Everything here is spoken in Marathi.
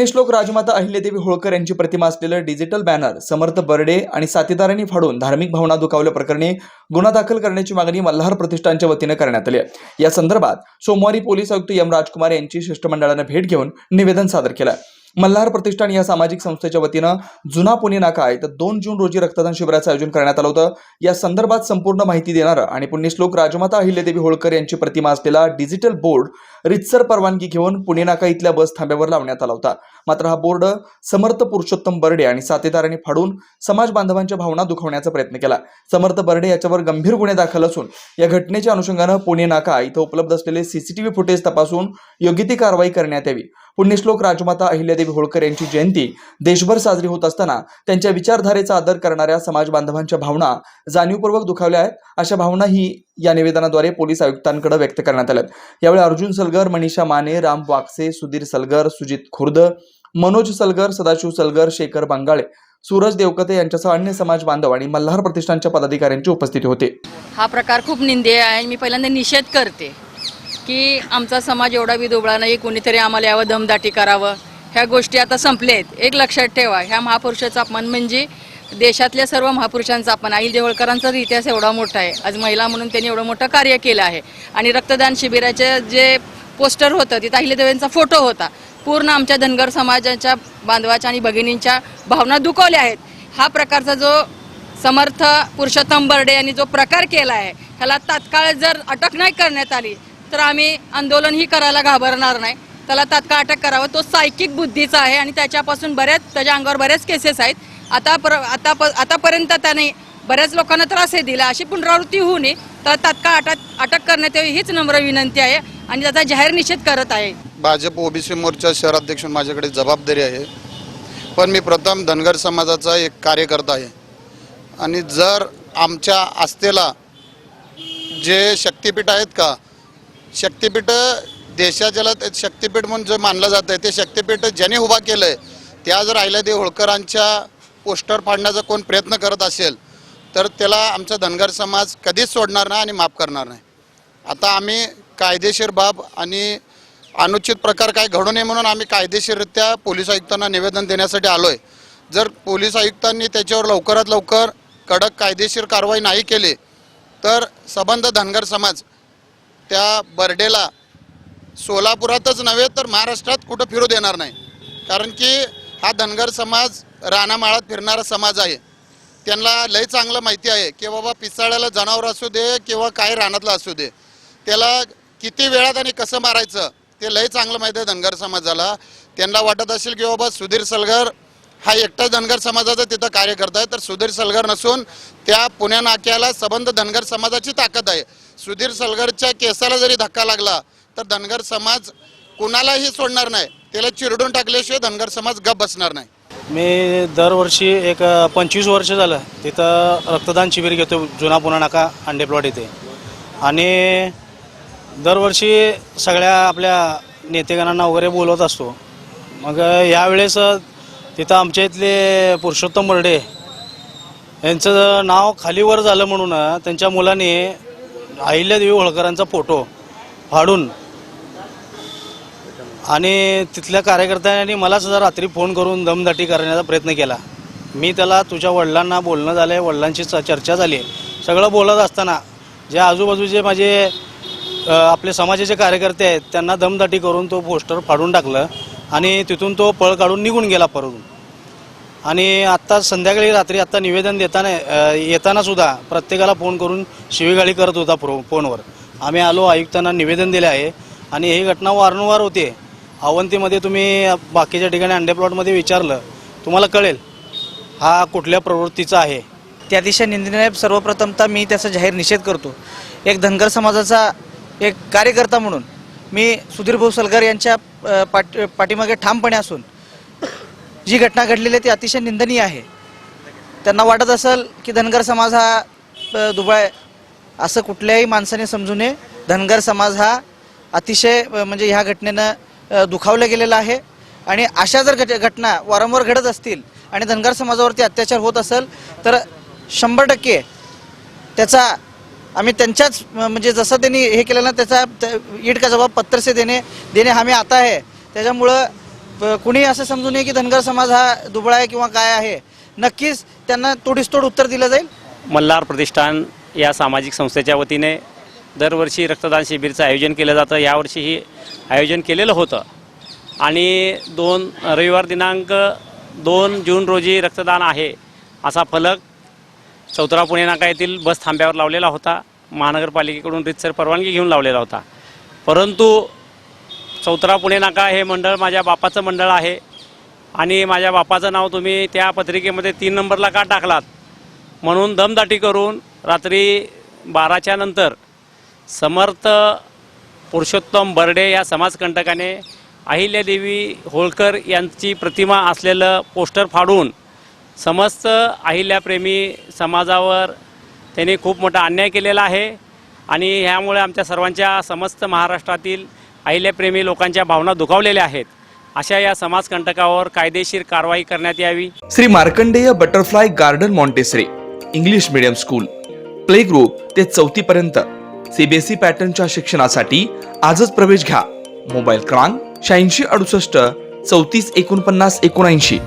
पुण्यश्लोक राजमाता अहिल्यादेवी होळकर यांची प्रतिमा असलेलं डिजिटल बॅनर समर्थ बर्डे आणि साथीदारांनी फाडून धार्मिक भावना दुखावल्याप्रकरणी गुन्हा दाखल करण्याची मागणी मल्हार प्रतिष्ठानच्या वतीने करण्यात आली आहे। या संदर्भात सोमवारी पोलीस आयुक्त एम राजकुमार यांची शिष्टमंडळाने भेट घेऊन निवेदन सादर केलं। मल्हार प्रतिष्ठान या सामाजिक संस्थेच्या वतीने जुना पुणे नाका इथं 2 जून रोजी रक्तदान शिबिराचं आयोजन करण्यात आलं होतं। या संदर्भात संपूर्ण माहिती देणारं आणि पुण्यश्लोक राजमाता अहिल्यादेवी होळकर यांची प्रतिमा असलेला डिजिटल बोर्ड रितसर परवानगी घेऊन पुणे नाका इथल्या बस थांब्यावर लावण्यात आला होता। मात्र हा बोर्ड समर्थ पुरुषोत्तम बर्डे आणि साथीदारांनी फाडून समाज बांधवांच्या भावना दुखावण्याचा प्रयत्न केला। समर्थ बर्डे याच्यावर गंभीर गुन्हे दाखल असून या घटनेच्या अनुषंगाने पुणे नाका इथं उपलब्ध असलेले सीसीटीव्ही फुटेज तपासून योग्य ती कारवाई करण्यात यावी। पुण्यश्लोक राजमाता अहिल्यादेवी होळकर यांची जयंती देशभर साजरी होत असताना त्यांच्या विचारधारेचा आदर करणाऱ्या समाज बांधवांच्या भावना जाणीवपूर्वक दुखावल्या आहेत, अशा भावना ही या निवेदनाद्वारे पोलीस आयुक्तांकडे व्यक्त करण्यात आल्या। यावेळी अर्जुन सलगर, मनीषा माने, राम वाकसे, सुधीर सलगर, सुजित खुर्द, मनोज सलगर, सदाशिव सलगर, शेखर बंगाळे, सूरज देवकते यांच्यासह अन्य समाज बांधव आणि मल्हार प्रतिष्ठानच्या पदाधिकाऱ्यांची उपस्थिती होते। हा प्रकार खूप निंदनीय आहे। मी पहिल्यांदा निषेध करते की आमचा समाज एवढा विदुबळा नाही, कोणीतरी आम्हाला यावं, दमदाटी करावं। ह्या गोष्टी आता संपल्या आहेत। एक लक्षात ठेवा, ह्या महापुरुषाचा अपमान म्हणजे देशातल्या सर्व महापुरुषांचा अपमान। अहिल्यादेवी होळकरांचा इतिहास एवढा मोठा आहे, आज महिला म्हणून त्यांनी एवढं मोठं कार्य केलं आहे। आणि रक्तदान शिबिराचे जे पोस्टर होतं तिथं अहिल्यादेवींचा फोटो होता। पूर्ण आमच्या धनगर समाजाच्या बांधवाच्या आणि भगिनींच्या भावना दुखावल्या आहेत। हा प्रकारचा जो समर्थ पुरुषोत्तम बर्डे यांनी जो प्रकार केला आहे, ह्याला तात्काळ जर अटक नाही करण्यात आली तर आम्ही आंदोलनही करायला घाबरणार नाही। त्याला तात्काळ अटक करावं। तो सायकिक बुद्धीचा आहे आणि त्याच्यापासून त्याच्या अंगावर बऱ्याच केसेस आहेत। आतापर्यंत त्याने बऱ्याच लोकांना त्रासही दिला। अशी पुनरावृत्ती होऊ नये तर तात्काळ अटक करण्यात यावी हीच नम्र विनंती आहे आणि त्याचा जाहीर निषेध करत आहे। भाजप ओबीसी मोर्चा शहराध्यक्ष माझ्याकडे जबाबदारी आहे, पण मी प्रथम धनगर समाजाचा एक कार्यकर्ता आहे आणि जर आमच्या आस्थेला जे शक्तिपीठ आहेत का, शक्तिपीठ देशाच्या शक्तिपीठ म्हणून जे मानलं जातं ते शक्तिपीठ ज्याने उभा केलंय त्या जर अहिल्यादेवी होळकरांच्या पोस्टर फाडण्याचा कोण प्रयत्न करत असेल तर त्याला आमचा धनगर समाज कधीच सोडणार नाही आणि माफ करणार नाही। आता आम्ही कायदेशीर बाब आणि अनुचित प्रकार काय घडू नये म्हणून आम्ही कायदेशीररित्या पोलीस आयुक्तांना निवेदन देण्यासाठी आलोय। जर पोलीस आयुक्तांनी त्याच्यावर लवकरात लवकर कडक कायदेशीर कारवाई नाही केली तर संबंध धनगर समाज त्या बर्डेला सोलापुरातच नव्हे तर महाराष्ट्रात कुठं फिरू देणार नाही। कारण की हा धनगर समाज रानामाळात फिरणारा समाज आहे। त्यांना लय चांगलं माहिती आहे की बाबा पिसाळ्याला जनावर असू दे किंवा काय रानातला असू दे, त्याला किती वेळात आणि कसं मारायचं ते लय चांगलं माहिती आहे धनगर समाजाला। त्यांना वाटत असेल की बाबा सुधीर सलगर हा एकटाच धनगर समाजाचा तिथं कार्यकर्ता आहे, तर सुधीर सलगर नसून त्या पुणे नाक्याला संबंध धनगर समाजाची ताकद आहे। सुधीर सलगरच्या केसाला जरी धक्का लागला तर धनगर समाज कुणालाही सोडणार नाही, त्याला चिरडून टाकल्याशिवाय धनगर समाज गप बसणार नाही। मी दरवर्षी एक 25 वर्ष झालं तिथं रक्तदान शिबिर घेतो जुना पुणे नाका अंडे प्लॉट इथे, आणि दरवर्षी सगळ्या आपल्या नेतेगणांना वगैरे बोलवत असतो। मग यावेळेस तिथं आमच्या इथले पुरुषोत्तम बर्डे यांचं नाव खालीवर झालं म्हणून त्यांच्या मुलाने अहिल्यादेवी होळकरांचा फोटो फाडून आणि तिथल्या कार्यकर्त्यांनी मला सुद्धा रात्री फोन करून दमदाटी करण्याचा प्रयत्न केला। मी त्याला तुझ्या वडिलांना बोलणं झालं आहे, वडिलांची चर्चा झाली आहे, सगळं बोलत असताना जे आजूबाजूचे माझे आपले समाजाचे कार्यकर्ते आहेत त्यांना दमदाटी करून तो पोस्टर फाडून टाकलं आणि तिथून तो पळ काढून निघून गेला परत। आणि आत्ता संध्याकाळी रात्री आत्ता निवेदन येताना सुद्धा प्रत्येकाला फोन करून शिवीगाळी करत होता फोनवर। आम्ही आलो, आयुक्तांना निवेदन दिले आहे आणि ही घटना वारंवार होते। अवंतीमध्ये तुम्ही बाकीच्या ठिकाणी अंडे प्लॉटमध्ये विचारलं तुम्हाला कळेल हा कुठल्या प्रवृत्तीचा आहे। ते अतिशय निंदनीय आहे। सर्वप्रथमतः मी त्याचा जाहीर निषेध करतो। एक धनगर समाजाचा एक कार्यकर्ता म्हणून मी सुधीर भाऊ सलगर यांच्या पाठीमागे ठामपणे असून जी घटना घडलेली आहे ती अतिशय निंदनीय आहे। त्यांना वाटत असेल की धनगर समाज हा दुबळा आहे, असं कुठल्याही माणसाने समजू नये। धनगर समाज हा अतिशय म्हणजे ह्या घटनेनं दुखावला गेलेला आहे आणि अशा जर घटना वारंवार घडत असतील आणि धनगर समाजावरती अत्याचार होत असेल तर 100% त्याचा आम्ही त्यांच्याच म्हणजे जसं त्यांनी हे केलं ना त्याचा ईट का जवाब पत्थर से देणे हमें आता है। त्याच्यामुळं कुणी असं समजू नये की धनगर समाज हा दुबळा आहे किंवा काय आहे. नक्कीच त्यांना तोडीसतोड उत्तर दिलं जाईल. मल्हार प्रतिष्ठान या सामाजिक संस्थेच्या वतीने दरवर्षी रक्तदान शिबिरचं आयोजन केलं जातं. यावर्षीही आयोजन केलेलं होतं आणि रविवार दिनांक 2 जून रोजी रक्तदान आहे असा फलक चौथरा पुणे नाका येथील बस थांब्यावर लावलेला होता. महानगरपालिकेकडून रीतसर परवानगी घेऊन लावलेला होता. परंतु चौथरा पुणे नाका हे मंडळ माझ्या बापाचं मंडळ आहे आणि माझ्या बापाचं नाव तुम्ही त्या पत्रिकेमध्ये 3 नंबरला का टाकलात म्हणून दमदाटी करून रात्री 12च्या नंतर समर्थ पुरुषोत्तम बर्डे या समाजकंटकाने अहिल्यादेवी होळकर यांची प्रतिमा असलेलं पोस्टर फाडून समस्त अहिल्याप्रेमी समाजावर त्यांनी खूप मोठा अन्याय केलेला आहे आणि ह्यामुळे आमच्या सर्वांच्या समस्त महाराष्ट्रातील अहिल्याप्रेमी लोकांच्या भावना दुखावलेल्या आहेत. अशा या समाजकंटकावर कायदेशीर कारवाई करण्यात यावी. Shri Markandeya butterfly garden Montessori English medium school play group ते 4थी पर्यंत CBSE पॅटर्नच्या शिक्षणासाठी आजच प्रवेश घ्या. मोबाईल क्रमांक 8668 34 49 79.